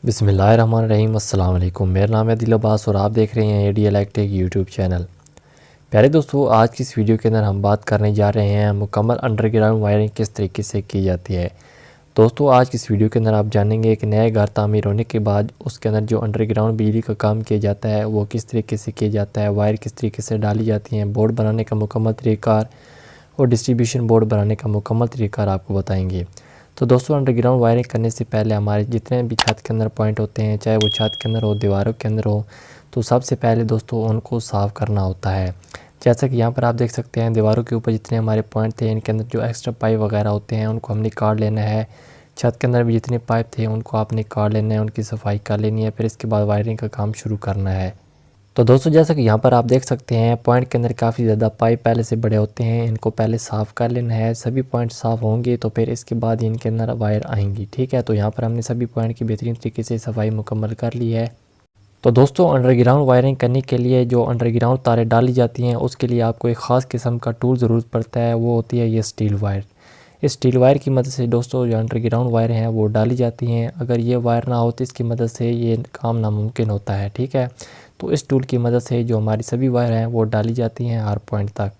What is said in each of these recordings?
बिस्मिल्लाहिर्रहमानिर्रहीम। अस्सलाम वालेकुम। मेरा नाम है दिल अब्बास और आप देख रहे हैं AD इलेक्ट्रिक यूट्यूब चैनल। प्यारे दोस्तों, आज की इस वीडियो के अंदर हम बात करने जा रहे हैं मुकम्मल अंडरग्राउंड वायरिंग किस तरीके से की जाती है। दोस्तों, आज की इस वीडियो के अंदर आप जानेंगे कि नए घर तामीर होने के बाद उसके अंदर जो अंडरग्राउंड बिजली का काम किया जाता है वो किस तरीके से किया जाता है, वायर किस तरीके से डाली जाती हैं, बोर्ड बनाने का मुकम्मल तरीक़ार और डिस्ट्रीब्यूशन बोर्ड बनाने का मुकम्मल तरीक़ार आपको बताएंगे। तो दोस्तों, अंडरग्राउंड वायरिंग करने से पहले हमारे जितने भी छत के अंदर पॉइंट होते हैं, चाहे वो छत के अंदर हो, दीवारों के अंदर हो, तो सबसे पहले दोस्तों उनको साफ़ करना होता है। जैसा कि यहाँ पर आप देख सकते हैं, दीवारों के ऊपर जितने हमारे पॉइंट थे इनके अंदर जो एक्स्ट्रा पाइप वगैरह होते हैं उनको हमने काट लेना है। छत के अंदर भी जितने पाइप थे उनको आपने काट लेना है, उनकी सफाई कर लेनी है, फिर इसके बाद वायरिंग का काम शुरू करना है। तो दोस्तों, जैसा कि यहाँ पर आप देख सकते हैं, पॉइंट के अंदर काफ़ी ज़्यादा पाइप पहले से बड़े होते हैं, इनको पहले साफ़ कर लेना है। सभी पॉइंट साफ़ होंगे तो फिर इसके बाद इनके अंदर वायर आएंगी। ठीक है, तो यहाँ पर हमने सभी पॉइंट की बेहतरीन तरीके से सफाई मुकम्मल कर ली है। तो दोस्तों, अंडरग्राउंड वायरिंग करने के लिए जो अंडरग्राउंड तारें डाली जाती हैं उसके लिए आपको एक ख़ास किस्म का टूल ज़रूरत पड़ता है, वो होती है ये स्टील वायर। इस स्टील वायर की मदद से दोस्तों जो अंडरग्राउंड वायर हैं वो डाली जाती हैं। अगर ये वायर ना हो तो इसकी मदद से ये काम नामुमकिन होता है। ठीक है, तो इस टूल की मदद से जो हमारी सभी वायर हैं वो डाली जाती हैं हर पॉइंट तक।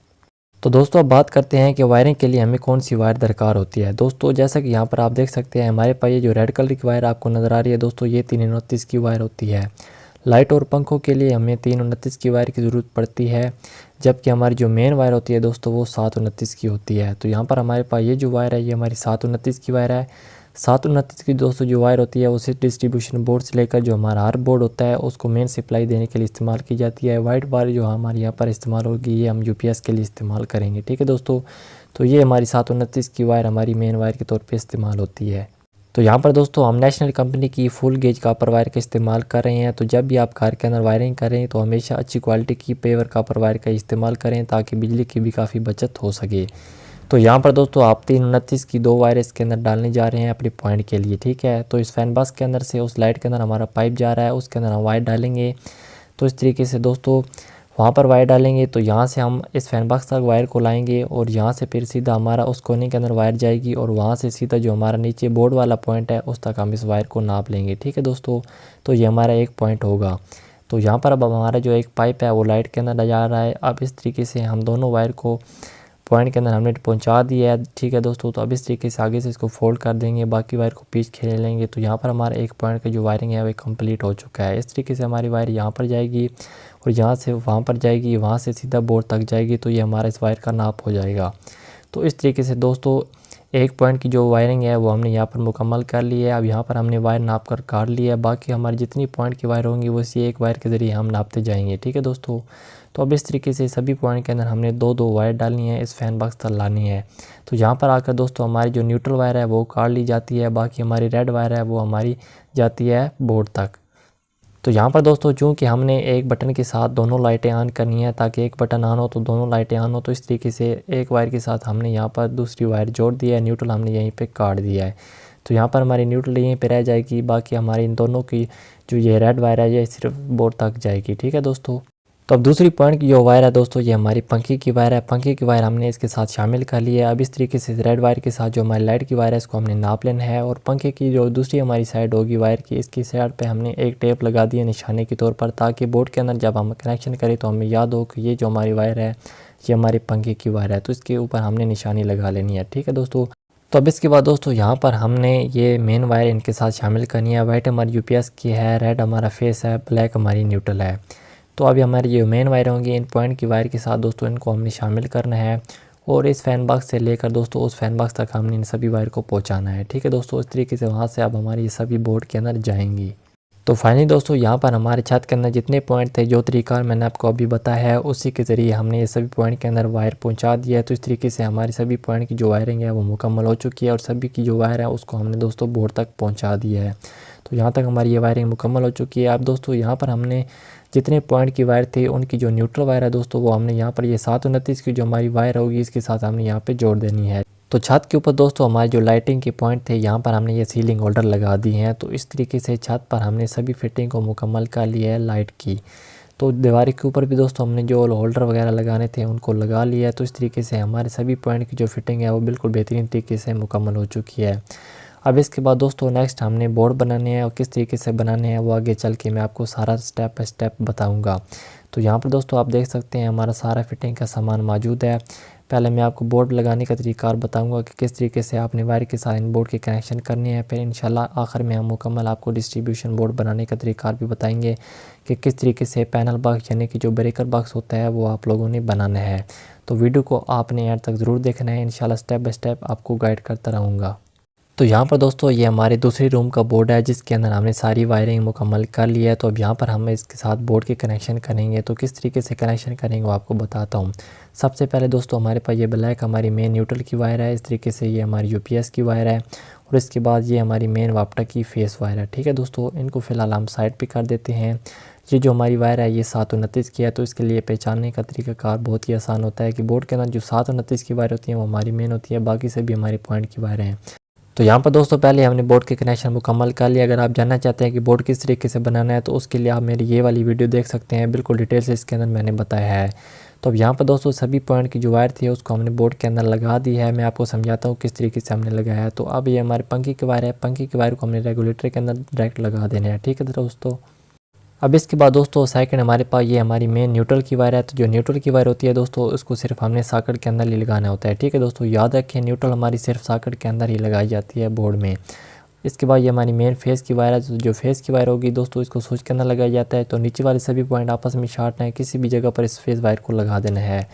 तो दोस्तों, अब बात करते हैं कि वायरिंग के लिए हमें कौन सी वायर दरकार होती है। दोस्तों, जैसा कि यहाँ पर आप देख सकते हैं, हमारे पास ये जो रेड कलर की वायर आपको नज़र आ रही है दोस्तों, ये 329 की वायर होती है। लाइट और पंखों के लिए हमें 329 की वायर की ज़रूरत पड़ती है, जबकि हमारी जो मेन वायर होती है दोस्तों वो 729 की होती है। तो यहाँ पर हमारे पास ये जो वायर है ये हमारी 729 की वायर है। 729 की दोस्तों जो वायर होती है उसे डिस्ट्रीब्यूशन बोर्ड से लेकर जो हमारा हर बोर्ड होता है उसको मेन सप्लाई देने के लिए इस्तेमाल की जाती है। वाइट वायर जो हमारे यहाँ पर इस्तेमाल होगी ये हम UPS के लिए इस्तेमाल करेंगे। ठीक है दोस्तों, तो ये हमारी 729 की वायर हमारी मेन वायर के तौर पर इस्तेमाल होती है। तो यहाँ पर दोस्तों हम नेशनल कंपनी की फुल गेज कॉपर वायर का इस्तेमाल कर रहे हैं। तो जब भी आप घर के अंदर वायरिंग करें तो हमेशा अच्छी क्वालिटी की पेवर कॉपर वायर का इस्तेमाल करें ताकि बिजली की भी काफ़ी बचत हो सके। तो यहाँ पर दोस्तों आप 329 की 2 वायर इसके अंदर डालने जा रहे हैं अपने पॉइंट के लिए। ठीक है, तो इस फैन बॉक्स के अंदर से उस लाइट के अंदर हमारा पाइप जा रहा है, उसके अंदर हम वायर डालेंगे। तो इस तरीके से दोस्तों वहाँ पर वायर डालेंगे तो यहाँ से हम इस फैन बॉक्स तक वायर को लाएंगे और यहाँ से फिर सीधा हमारा उस कोने के अंदर वायर जाएगी और वहाँ से सीधा जो हमारा नीचे बोर्ड वाला पॉइंट है उस तक हम इस वायर को नाप लेंगे। ठीक है दोस्तों, तो ये हमारा एक पॉइंट होगा। तो यहाँ पर अब हमारा जो एक पाइप है वो लाइट के अंदर जा रहा है। अब इस तरीके से हम दोनों वायर को पॉइंट के अंदर हमने पहुंचा दिया है। ठीक है दोस्तों, तो अब इस तरीके से आगे से इसको फोल्ड कर देंगे, बाकी वायर को पीछे खेल लेंगे। तो यहाँ पर हमारा एक पॉइंट का जो वायरिंग है वो कंप्लीट हो चुका है। इस तरीके से हमारी वायर यहाँ पर जाएगी और यहाँ से वहाँ पर जाएगी, वहाँ से सीधा बोर्ड तक जाएगी। तो ये हमारा इस वायर का नाप हो जाएगा। तो इस तरीके से दोस्तों एक पॉइंट की जो वायरिंग है वो हमने यहाँ पर मुकम्मल कर ली है। अब यहाँ पर हमने वायर नाप कर काट लिया है, बाकी हमारी जितनी पॉइंट की वायर होंगी वो इसी एक वायर के ज़रिए हम नापते जाएंगे। ठीक है दोस्तों, तो अब इस तरीके से सभी पॉइंट के अंदर हमने 2-2 वायर डालनी है, इस फैन बॉक्स तक लानी है। तो यहाँ पर आकर दोस्तों हमारी जो न्यूट्रल वायर है वो काट ली जाती है, बाकी हमारी रेड वायर है वो हमारी जाती है बोर्ड तक। तो यहाँ पर दोस्तों चूँकि हमने एक बटन के साथ दोनों लाइटें ऑन करनी है, ताकि एक बटन ऑन हो तो दोनों लाइटें ऑन हो, तो इस तरीके से एक वायर के साथ हमने यहाँ पर दूसरी वायर जोड़ दिया है, न्यूट्रल हमने यहीं पे काट दिया है। तो यहाँ पर हमारी न्यूट्रल यहीं पे रह जाएगी, बाकी हमारी इन दोनों की जो ये रेड वायर है ये सिर्फ बोर्ड तक जाएगी। ठीक है दोस्तों, तो अब दूसरी पॉइंट की जो वायर है दोस्तों ये हमारी पंखे की वायर है। पंखे की वायर हमने इसके साथ शामिल कर ली है। अब इस तरीके से रेड वायर के साथ जो हमारी लाइट की वायर है इसको हमने नाप लेना है और पंखे की जो दूसरी हमारी साइड होगी वायर की, इसकी साइड पे हमने एक टेप लगा दी है निशाने के तौर पर, ताकि बोर्ड के अंदर जब हम कनेक्शन करें तो हमें याद हो कि ये जो हमारी वायर है ये हमारी पंखे की वायर है, तो इसके ऊपर हमने निशानी लगा लेनी है। ठीक है दोस्तों, तो अब इसके बाद दोस्तों यहाँ पर हमने ये मेन वायर इनके साथ शामिल करनी है। वाइट हमारी UPS की है, रेड हमारा फेस है, ब्लैक हमारी न्यूट्रल है। तो अभी हमारी जो मेन वायर होंगी इन पॉइंट की वायर के साथ दोस्तों इनको हमने शामिल करना है और इस फैन बॉक्स से लेकर दोस्तों उस फैन बॉक्स तक हमने इन सभी वायर को पहुंचाना है। ठीक है दोस्तों, इस तरीके से वहां से अब हमारी ये सभी बोर्ड के अंदर जाएंगी। तो फाइनली दोस्तों यहाँ पर हमारे छत के अंदर जितने पॉइंट थे, जो तरीका मैंने आपको अभी बताया है उसी के ज़रिए हमने ये सभी पॉइंट के अंदर वायर पहुँचा दिया है। तो इस तरीके से हमारी सभी पॉइंट की जो वायरिंग है वो मुकम्मल हो चुकी है और सभी की जो वायर है उसको हमने दोस्तों बोर्ड तक पहुँचा दिया है। तो यहाँ तक हमारी ये वायरिंग मुकम्मल हो चुकी है। अब दोस्तों यहाँ पर हमने जितने पॉइंट की वायर थी उनकी जो न्यूट्रल वायर है दोस्तों वो हमने यहाँ पर ये 729 की जो हमारी वायर होगी इसके साथ हमने यहाँ पे जोड़ देनी है। तो छत के ऊपर दोस्तों हमारे जो लाइटिंग के पॉइंट थे यहाँ पर हमने ये सीलिंग होल्डर लगा दी हैं। तो इस तरीके से छत पर हमने सभी फिटिंग को मुकम्मल कर लिया है लाइट की। तो दीवार के ऊपर भी दोस्तों हमने जो होल्डर वगैरह लगाने थे उनको लगा लिया है। तो इस तरीके से हमारे सभी पॉइंट की जो फिटिंग है वो बिल्कुल बेहतरीन तरीके से मुकम्मल हो चुकी है। अब इसके बाद दोस्तों नेक्स्ट हमने बोर्ड बनाने हैं और किस तरीके से बनाने हैं वो आगे चल के मैं आपको सारा स्टेप बाय स्टेप बताऊंगा। तो यहाँ पर दोस्तों आप देख सकते हैं हमारा सारा फिटिंग का सामान मौजूद है। पहले मैं आपको बोर्ड लगाने का तरीका और बताऊंगा कि किस तरीके से आपने वायर के साथ इन बोर्ड के कनेक्शन करने हैं। फिर इंशाल्लाह आखिर में हम मुकम्मल आपको डिस्ट्रीब्यूशन बोर्ड बनाने का तरीका भी बताएंगे कि किस तरीके से पैनल बॉक्स यानी कि जो ब्रेकर बॉक्स होता है वो आप लोगों ने बनाना है। तो वीडियो को आपने एंड तक ज़रूर देखना है, इंशाल्लाह स्टेप बाय स्टेप आपको गाइड करता रहूँगा। तो यहाँ पर दोस्तों ये हमारे दूसरी रूम का बोर्ड है जिसके अंदर हमने सारी वायरिंग मुकम्मल कर ली है। तो अब यहाँ पर हम इसके साथ बोर्ड के कनेक्शन करेंगे। तो किस तरीके से कनेक्शन करेंगे वो आपको बताता हूँ। सबसे पहले दोस्तों हमारे पास ये ब्लैक हमारी मेन न्यूट्रल की वायर है, इस तरीके से ये हमारी यूपीएस की वायर है और इसके बाद ये हमारी मेन वापटा की फेस वायर है। ठीक है दोस्तों, इनको फ़िलहाल हम साइड पर कर देते हैं। ये जो हमारी वायर है ये 729 की है, तो इसके लिए पहचानने का तरीकाकार बहुत ही आसान होता है कि बोर्ड के अंदर जो 729 की वायर होती है वो हमारी मेन होती है, बाकी से भी हमारी पॉइंट की वायर हैं। तो यहाँ पर दोस्तों पहले हमने बोर्ड के कनेक्शन मुकम्मल कर लिया। अगर आप जानना चाहते हैं कि बोर्ड किस तरीके से बनाना है तो उसके लिए आप मेरी ये वाली वीडियो देख सकते हैं, बिल्कुल डिटेल से इसके अंदर मैंने बताया है। तो अब यहाँ पर दोस्तों सभी पॉइंट की जो वायर थी उसको हमने बोर्ड के अंदर लगा दी है। मैं आपको समझाता हूँ किस तरीके से हमने लगाया है। तो अब ये हमारे पंखी की वायर है, पंखी की वायर को हमने रेगुलेटर के अंदर डायरेक्ट लगा देना है। ठीक है दोस्तों, अब इसके बाद दोस्तों सेकंड हमारे पास ये हमारी मेन न्यूट्रल की वायर है। तो जो न्यूट्रल की वायर होती है दोस्तों उसको सिर्फ हमने सॉकेट के अंदर ही लगाना होता है। ठीक है दोस्तों, याद रखें न्यूट्रल हमारी सिर्फ सॉकेट के अंदर ही लगाई जाती है बोर्ड में। इसके बाद ये हमारी मेन फेस की वायर है। तो जो फेस की वायर होगी दोस्तों इसको स्विच के अंदर लगाया जाता है। तो नीचे वाले सभी पॉइंट आपस में शार्ट है, किसी भी जगह पर इस फेस वायर को लगा देना है।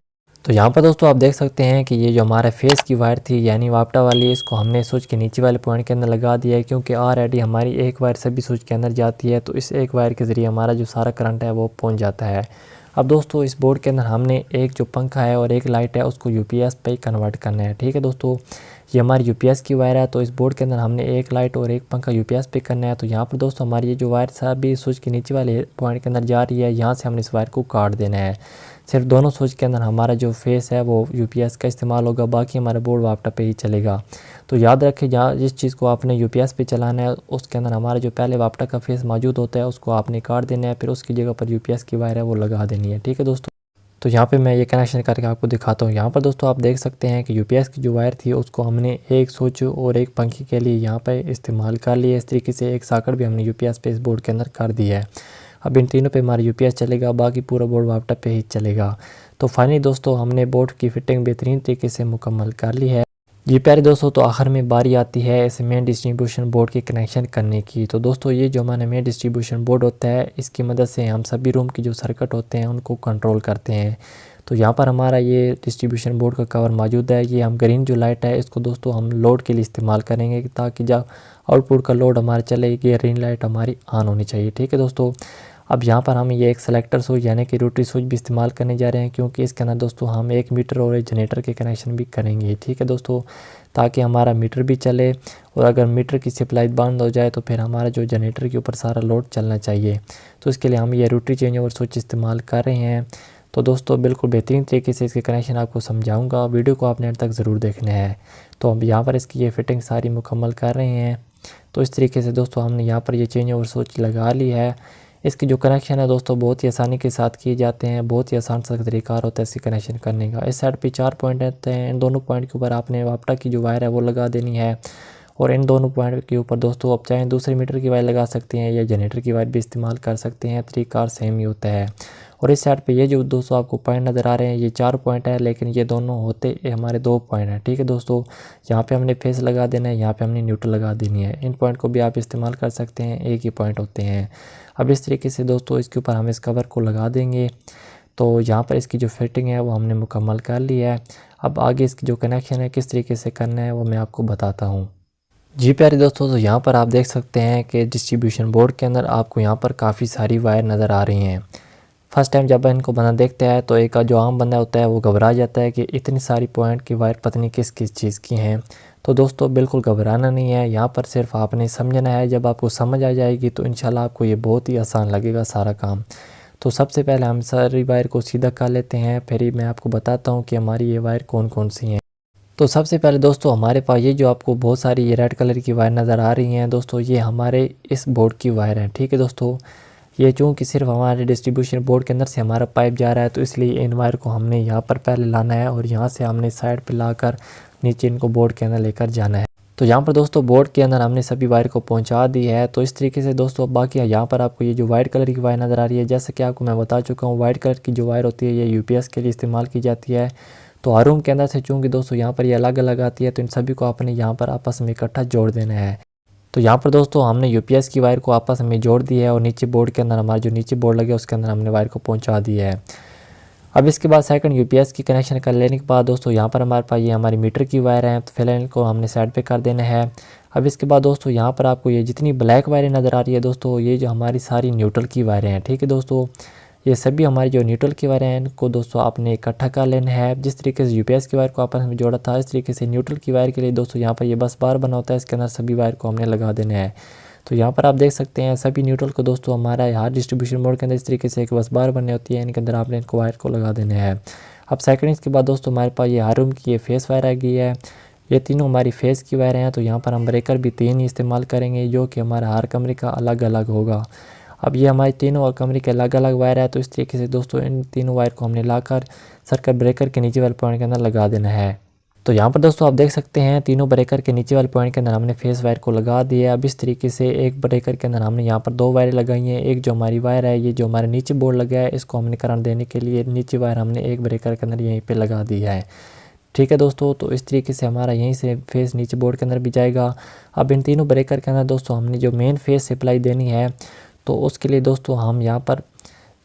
तो यहाँ पर दोस्तों आप देख सकते हैं कि ये जो हमारा फेस की वायर थी यानी वापटा वाली, इसको हमने स्विच के नीचे वाले पॉइंट के अंदर लगा दिया है, क्योंकि ऑलरेडी हमारी एक वायर सभी स्विच के अंदर जाती है। तो इस एक वायर के ज़रिए हमारा जो सारा करंट है वो पहुँच जाता है। अब दोस्तों इस बोर्ड के अंदर हमने एक जो पंखा है और एक लाइट है उसको यूपीएस पे कन्वर्ट करना है। ठीक है दोस्तों, ये हमारी यूपीएस की वायर है। तो इस बोर्ड के अंदर हमने एक लाइट और एक पंखा यूपीएस पे करना है। तो यहाँ पर दोस्तों हमारी ये जो वायर सभी स्विच के नीचे वाले पॉइंट के अंदर जा रही है, यहाँ से हमने इस वायर को काट देना है। सिर्फ दोनों स्विच के अंदर हमारा जो फेस है वो यूपीएस का इस्तेमाल होगा, बाकी हमारा बोर्ड वापटा पे ही चलेगा। तो याद रखें जहाँ जिस चीज़ को आपने यूपीएस पे चलाना है उसके अंदर हमारा जो पहले वापटा का फेस मौजूद होता है उसको आपने काट देना है, फिर उसकी जगह पर यूपीएस की वायर है वो लगा देनी है। ठीक है दोस्तों, तो यहाँ पे मैं ये कनेक्शन करके आपको दिखाता हूँ। यहाँ पर दोस्तों आप देख सकते हैं कि यूपीएस की जो वायर थी उसको हमने एक स्विच और एक पंखी के लिए यहाँ पे इस्तेमाल कर लिया। इस तरीके से एक सॉकेट भी हमने यूपीएस पे इस बोर्ड के अंदर कर दी है। अब इन तीनों पे हमारा यूपीएस चलेगा, बाकी पूरा बोर्ड वापटा पे ही चलेगा। तो फाइनली दोस्तों हमने बोर्ड की फिटिंग बेहतरीन तरीके से मुकम्मल कर ली है। जी प्यारे दोस्तों, तो आखिर में बारी आती है इस मेन डिस्ट्रीब्यूशन बोर्ड के कनेक्शन करने की। तो दोस्तों ये जो हमारा मेन डिस्ट्रीब्यूशन बोर्ड होता है इसकी मदद से हम सभी रूम की जो सर्किट होते हैं उनको कंट्रोल करते हैं। तो यहाँ पर हमारा ये डिस्ट्रीब्यूशन बोर्ड का कवर मौजूद है। ये हम ग्रीन जो लाइट है इसको दोस्तों हम लोड के लिए इस्तेमाल करेंगे, ताकि जब आउटपुट का लोड हमारा चले ये ग्रीन लाइट हमारी ऑन होनी चाहिए। ठीक है दोस्तों, अब यहाँ पर हम ये एक सेलेक्टर स्विच यानी कि रोटरी स्विच भी इस्तेमाल करने जा रहे हैं, क्योंकि इसके अंदर दोस्तों हम एक मीटर और एक जनरेटर के कनेक्शन भी करेंगे। ठीक है दोस्तों, ताकि हमारा मीटर भी चले और अगर मीटर की सप्लाई बंद हो जाए तो फिर हमारा जो जनरेटर के ऊपर सारा लोड चलना चाहिए। तो इसके लिए हम ये रोटरी चेंज ओवर स्विच इस्तेमाल कर रहे हैं। तो दोस्तों बिल्कुल बेहतरीन तरीके से इसके कनेक्शन आपको समझाऊंगा, वीडियो को आपने अंत तक ज़रूर देखना है। तो हम यहाँ पर इसकी ये फिटिंग सारी मुकम्मल कर रहे हैं। तो इस तरीके से दोस्तों हमने यहाँ पर ये चेंज ओवर स्विच लगा ली है। इसकी जो कनेक्शन है दोस्तों बहुत ही आसानी के साथ किए जाते हैं, बहुत ही आसान सा तरीका होता है इसकी कनेक्शन करने का। इस साइड पे 4 पॉइंट रहते हैं, इन दोनों पॉइंट के ऊपर आपने वापटा की जो वायर है वो लगा देनी है और इन दोनों पॉइंट के ऊपर दोस्तों आप चाहें दूसरे मीटर की वायर लगा सकते हैं या जनरेटर की वायर भी इस्तेमाल कर सकते हैं, तरीका सेम ही होता है। और इस साइड पे ये जो दोस्तों आपको पॉइंट नज़र आ रहे हैं ये 4 पॉइंट है, लेकिन ये दोनों होते हमारे 2 पॉइंट हैं। ठीक है दोस्तों, यहाँ पे हमने फेस लगा देना है, यहाँ पे हमने न्यूट्रल लगा देनी है। इन पॉइंट को भी आप इस्तेमाल कर सकते हैं, एक ही पॉइंट होते हैं। अब इस तरीके से दोस्तों इसके ऊपर हम इस कवर को लगा देंगे। तो यहाँ पर इसकी जो फिटिंग है वो हमने मुकम्मल कर ली है। अब आगे इसकी जो कनेक्शन है किस तरीके से करना है वो मैं आपको बताता हूँ। जी प्यारे दोस्तों, तो यहाँ पर आप देख सकते हैं कि डिस्ट्रीब्यूशन बोर्ड के अंदर आपको यहाँ पर काफ़ी सारी वायर नज़र आ रही हैं। फर्स्ट टाइम जब इनको बंदा देखता है तो एक जो आम बंदा होता है वो घबरा जाता है कि इतनी सारी पॉइंट की वायर पता नहीं किस किस चीज़ की हैं। तो दोस्तों बिल्कुल घबराना नहीं है, यहाँ पर सिर्फ आपने समझना है। जब आपको समझ आ जाएगी तो इंशाल्लाह आपको ये बहुत ही आसान लगेगा सारा काम। तो सबसे पहले हम सारी वायर को सीधा कर लेते हैं, फिर मैं आपको बताता हूँ कि हमारी ये वायर कौन कौन सी हैं। तो सबसे पहले दोस्तों हमारे पास ये जो आपको बहुत सारी ये रेड कलर की वायर नज़र आ रही हैं दोस्तों, ये हमारे इस बोर्ड की वायर है। ठीक है दोस्तों, ये चूँकि सिर्फ हमारे डिस्ट्रीब्यूशन बोर्ड के अंदर से हमारा पाइप जा रहा है तो इसलिए इन वायर को हमने यहाँ पर पहले लाना है और यहाँ से हमने साइड पे लाकर नीचे इनको बोर्ड के अंदर लेकर जाना है। तो यहाँ पर दोस्तों बोर्ड के अंदर हमने सभी वायर को पहुँचा दी है। तो इस तरीके से दोस्तों बाकी यहाँ पर आपको ये जो वाइट कलर की वायर नज़र आ रही है, जैसे कि आपको मैं बता चुका हूँ वाइट कलर की जो वायर होती है ये यूपीएस के लिए इस्तेमाल की जाती है। तो हर रूम के अंदर से चूँकि दोस्तों यहाँ पर ये अलग अलग आती है, तो इन सभी को आपने यहाँ पर आपस में इकट्ठा जोड़ देना है। तो यहाँ पर दोस्तों हमने यूपीएस की वायर को आपस में जोड़ दी है और नीचे बोर्ड के अंदर हमारा जो नीचे बोर्ड लगे उसके अंदर हमने वायर को पहुँचा दी है। अब इसके बाद सेकंड यूपीएस की कनेक्शन कर लेने के बाद दोस्तों यहाँ पर हमारे पास ये हमारी मीटर की वायर है, तो फिलहाल इनको हमने साइड पे कर देना है। अब इसके बाद दोस्तों यहाँ पर आपको ये जितनी ब्लैक वायरें नज़र आ रही है दोस्तों, ये जो हमारी सारी न्यूट्रल की वायरें हैं, ठीक है दोस्तों। ये सभी हमारी जो न्यूट्रल की वायरें हैं इनको दोस्तों आपने इकट्ठा कर लेना है। जिस तरीके से यूपीएस की वायर को आपस में जोड़ा था, इस तरीके से न्यूट्रल की वायर के लिए दोस्तों यहाँ पर ये बस बार बना होता है, इसके अंदर सभी वायर को हमने लगा देना है। तो यहाँ पर आप देख सकते हैं सभी न्यूट्रल को दोस्तों हमारा यहाँ डिस्ट्रीब्यूशन बोर्ड के अंदर इस तरीके से एक बस बार बनी होती है, इनके अंदर आपने इनको वायर को लगा देना है। अब सेकंड इसके बाद दोस्तों हमारे पास ये हर रूम की ये फेस वायर आ गई है। ये तीनों हमारी फेस की वायर हैं। तो यहाँ पर हम ब्रेकर भी 3 ही इस्तेमाल करेंगे, जो कि हमारा हर कमरे का अलग अलग होगा। अब ये हमारी तीनों और कमरे के अलग अलग वायर है। तो इस तरीके से दोस्तों इन तीनों वायर को हमने लाकर सर्किट ब्रेकर के नीचे वाले पॉइंट के अंदर लगा देना है। तो यहाँ पर दोस्तों आप देख सकते हैं तीनों ब्रेकर के नीचे वाले पॉइंट के अंदर हमने फेस वायर को लगा दिया है। अब इस तरीके से एक ब्रेकर के अंदर हमने यहाँ पर 2 वायरें लगाई हैं। एक जो हमारी वायर है ये जो हमारे नीचे बोर्ड लगा है, इसको हमने करंट देने के लिए नीचे वायर हमने एक ब्रेकर के अंदर यहीं पे लगा दी है, ठीक है दोस्तों। तो इस तरीके से हमारा यहीं से फेस नीचे बोर्ड के अंदर भी जाएगा। अब इन तीनों ब्रेकर के अंदर दोस्तों हमने जो मेन फेस सप्लाई देनी है, तो उसके लिए दोस्तों हम यहाँ पर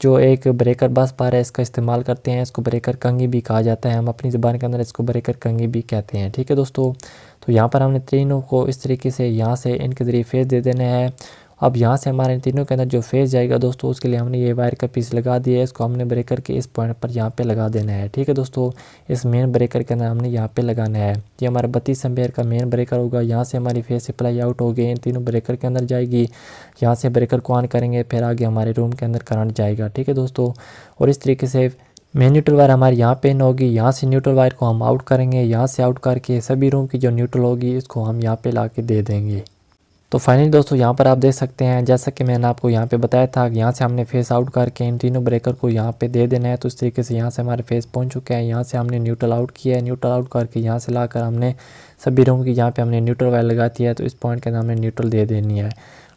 जो एक ब्रेकर बस बार है इसका इस्तेमाल करते हैं। इसको ब्रेकर कंघी भी कहा जाता है, हम अपनी ज़बान के अंदर इसको ब्रेकर कंघी भी कहते हैं, ठीक है दोस्तों। तो यहाँ पर हमने तीनों को इस तरीके से यहाँ से इनके ज़रिए फेस दे देने हैं। अब यहाँ से हमारे तीनों के अंदर जो फेस जाएगा दोस्तों, उसके लिए हमने ये वायर का पीस लगा दिया है। इसको हमने ब्रेकर के इस पॉइंट पर यहाँ पे लगा देना है, ठीक है दोस्तों। इस मेन ब्रेकर के अंदर हमने यहाँ पे लगाना है। ये हमारा 32 एम्पीयर का मेन ब्रेकर होगा। यहाँ से हमारी फेस सप्लाई आउट हो गई, इन तीनों ब्रेकर के अंदर जाएगी। यहाँ से ब्रेकर को ऑन करेंगे, फिर आगे हमारे रूम के अंदर करंट जाएगा, ठीक है दोस्तों। और इस तरीके से मेन न्यूट्रल वायर हमारी यहाँ पे इन होगी। यहाँ से न्यूट्रल वायर को हम आउट करेंगे, यहाँ से आउट करके सभी रूम की जो न्यूट्रल होगी इसको हम यहाँ पे ला के दे देंगे। तो फाइनली दोस्तों यहाँ पर आप देख सकते हैं, जैसा कि मैंने आपको यहाँ पे बताया था कि यहाँ से हमने फेस आउट करके इन तीनों ब्रेकर को यहाँ पे दे देना है। तो इस तरीके से यहाँ से हमारे फेस पहुँच चुके हैं। यहाँ से हमने न्यूट्रल आउट किया है, न्यूट्रल आउट करके यहाँ से लाकर हमने सभी रूम की जहाँ पे हमने न्यूट्रल वायर लगाती है, तो इस पॉइंट के अंदर हमने न्यूट्रल दे देनी है।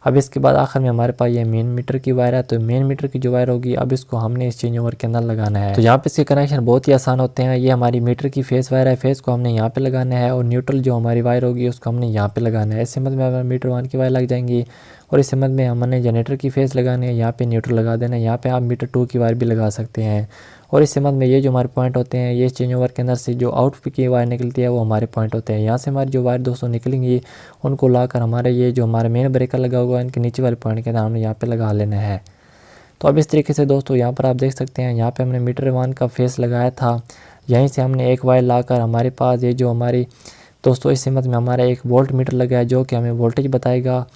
अब इसके बाद आखिर में हमारे पास ये मेन मीटर की वायर है। तो मेन मीटर की जो वायर होगी अब इसको हमने इस चेंज ओवर के अंदर लगाना है। तो यहाँ पे इसके कनेक्शन बहुत ही आसान होते हैं। ये हमारी मीटर की फेस वायर है, फेस को हमने यहाँ पे लगाना है और न्यूट्रल जो हमारी वायर होगी उसको हमने यहाँ पे लगाना है। इस समझ में हमारे मीटर 1 की वायर लग जाएंगी और इस समझ में हमने जनरेटर की फेस लगानी है, यहाँ पे न्यूट्रल लगा देना है। यहाँ पे आप मीटर 2 की वायर भी लगा सकते हैं। और इस समझ में ये जो हमारे पॉइंट होते हैं, ये चेंज ओवर के अंदर से जो आउटपुट की वायर निकलती है वो हमारे पॉइंट होते हैं। यहाँ से हमारी जो वायर दोस्तों निकलेंगी उनको लाकर हमारे ये जो हमारे मेन ब्रेकर लगा हुआ है इनके नीचे वाले पॉइंट के अंदर हमने यहाँ पे लगा लेना है। तो अब इस तरीके से दोस्तों यहाँ पर आप देख सकते हैं, यहाँ पे हमने मीटर 1 का फेस लगाया था। यहीं से हमने एक वायर लाकर हमारे पास ये जो हमारी दोस्तों इस समझ में हमारा एक वोल्ट मीटर लगा है जो कि हमें वोल्टेज बताएगा।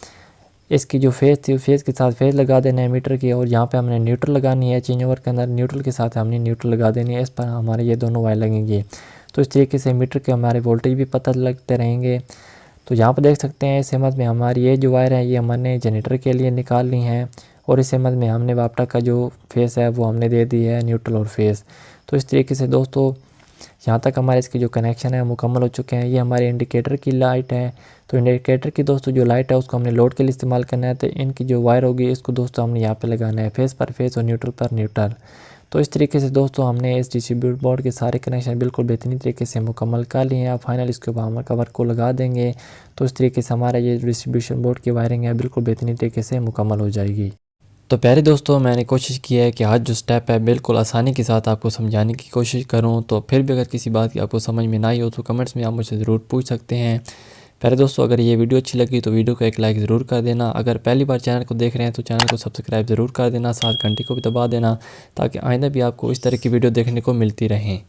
इसकी जो फेस थी फेस के साथ फेस लगा देना है मीटर की, और यहाँ पे हमने न्यूट्रल लगानी है चेंज ओवर के अंदर, न्यूट्रल के साथ हमने न्यूट्रल लगा देनी है। इस पर हमारे ये दोनों वायर लगेंगे। तो इस तरीके से मीटर के हमारे वोल्टेज भी पता लगते रहेंगे। तो यहाँ पर देख सकते हैं इस समझ में हमारी ये जो वायर है ये हमने जनरेटर के लिए निकालनी है और इस समझ में हमने वापटा का जो फेस है वो हमने दे दी है न्यूट्रल और फेस। तो इस तरीके से दोस्तों यहाँ तक हमारे इसके जो कनेक्शन है मुकम्मल हो चुके हैं। ये हमारे इंडिकेटर की लाइट है। तो इंडिकेटर की दोस्तों जो लाइट है उसको हमने लोड के लिए इस्तेमाल करना है। तो इनकी जो वायर होगी इसको दोस्तों हमने यहाँ पे लगाना है, फेस पर फेस और न्यूट्रल पर न्यूट्रल। तो इस तरीके से दोस्तों हमने इस डिस्ट्रीब्यूट बोर्ड के सारे कनेक्शन बिल्कुल बेहतरीन तरीके से मुकम्मल कर लिए हैं। अब फाइनल इसके ऊपर हम कवर को लगा देंगे। तो इस तरीके से हमारा ये डिस्ट्रीब्यूशन बोर्ड की वायरिंग है बिल्कुल बेहतरीन तरीके से मुकम्मल हो जाएगी। तो प्यारे दोस्तों मैंने कोशिश की है कि आज जो स्टेप है बिल्कुल आसानी के साथ आपको समझाने की कोशिश करूं। तो फिर भी अगर किसी बात की आपको समझ में ना आई हो तो कमेंट्स में आप मुझसे ज़रूर पूछ सकते हैं। प्यारे दोस्तों अगर ये वीडियो अच्छी लगी तो वीडियो को एक लाइक ज़रूर कर देना। अगर पहली बार चैनल को देख रहे हैं तो चैनल को सब्सक्राइब ज़रूर कर देना, साथ घंटी को भी दबा देना ताकि आइंदा भी आपको इस तरह की वीडियो देखने को मिलती रहें।